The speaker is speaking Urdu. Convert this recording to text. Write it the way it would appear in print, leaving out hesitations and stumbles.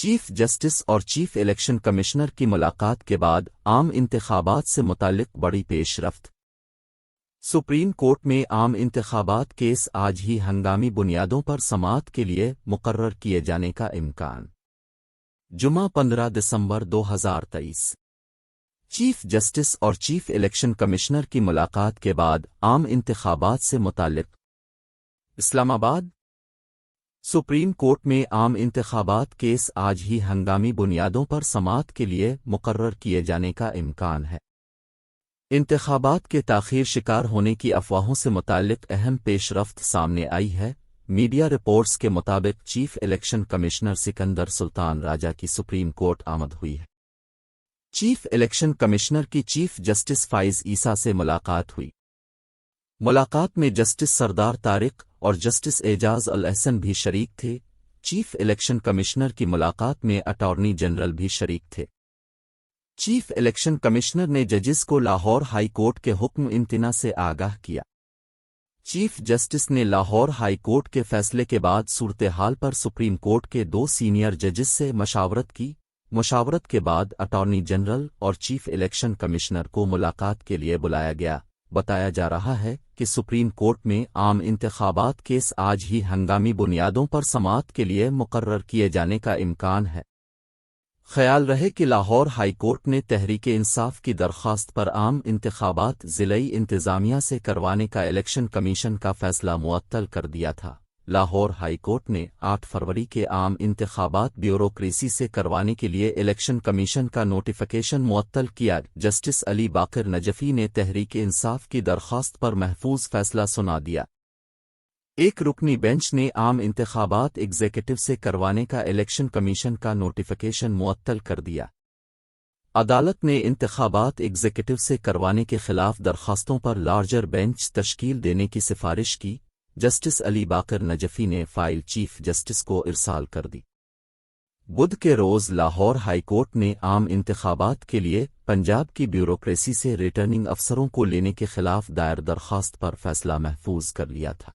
چیف جسٹس اور چیف الیکشن کمشنر کی ملاقات کے بعد عام انتخابات سے متعلق بڑی پیش رفت۔ سپریم کورٹ میں عام انتخابات کیس آج ہی ہنگامی بنیادوں پر سماعت کے لیے مقرر کیے جانے کا امکان۔ جمعہ 15 دسمبر 2023۔ چیف جسٹس اور چیف الیکشن کمشنر کی ملاقات کے بعد عام انتخابات سے متعلق اسلام آباد۔ سپریم کورٹ میں عام انتخابات کیس آج ہی ہنگامی بنیادوں پر سماعت کے لیے مقرر کیے جانے کا امکان ہے۔ انتخابات کے تاخیر شکار ہونے کی افواہوں سے متعلق اہم پیش رفت سامنے آئی ہے۔ میڈیا رپورٹس کے مطابق چیف الیکشن کمشنر سکندر سلطان راجہ کی سپریم کورٹ آمد ہوئی ہے۔ چیف الیکشن کمشنر کی چیف جسٹس فائز عیسیٰ سے ملاقات ہوئی۔ ملاقات میں جسٹس سردار طارق اور جسٹس اعجاز الاحسن بھی شریک تھے۔ چیف الیکشن کمشنر کی ملاقات میں اٹارنی جنرل بھی شریک تھے۔ چیف الیکشن کمشنر نے ججز کو لاہور ہائی کورٹ کے حکم امتناع سے آگاہ کیا۔ چیف جسٹس نے لاہور ہائی کورٹ کے فیصلے کے بعد صورتحال پر سپریم کورٹ کے 2 سینئر ججز سے مشاورت کی۔ مشاورت کے بعد اٹارنی جنرل اور چیف الیکشن کمشنر کو ملاقات کے لیے بلایا گیا۔ بتایا جا رہا ہے کہ سپریم کورٹ میں عام انتخابات کیس آج ہی ہنگامی بنیادوں پر سماعت کے لیے مقرر کیے جانے کا امکان ہے۔ خیال رہے کہ لاہور ہائی کورٹ نے تحریک انصاف کی درخواست پر عام انتخابات ضلعی انتظامیہ سے کروانے کا الیکشن کمیشن کا فیصلہ معطل کر دیا تھا۔ لاہور ہائی کورٹ نے 8 فروری کے عام انتخابات بیوروکریسی سے کروانے کے لیے الیکشن کمیشن کا نوٹیفیکیشن معطل کیا۔ جسٹس علی باقر نجفی نے تحریک انصاف کی درخواست پر محفوظ فیصلہ سنا دیا۔ ایک رکنی بینچ نے عام انتخابات ایگزیکٹو سے کروانے کا الیکشن کمیشن کا نوٹیفیکیشن معطل کر دیا۔ عدالت نے انتخابات ایگزیکٹو سے کروانے کے خلاف درخواستوں پر لارجر بینچ تشکیل دینے کی سفارش کی۔ جسٹس علی باقر نجفی نے فائل چیف جسٹس کو ارسال کر دی۔ بدھ کے روز لاہور ہائی کورٹ نے عام انتخابات کے لیے پنجاب کی بیوروکریسی سے ریٹرننگ افسروں کو لینے کے خلاف دائر درخواست پر فیصلہ محفوظ کر لیا تھا۔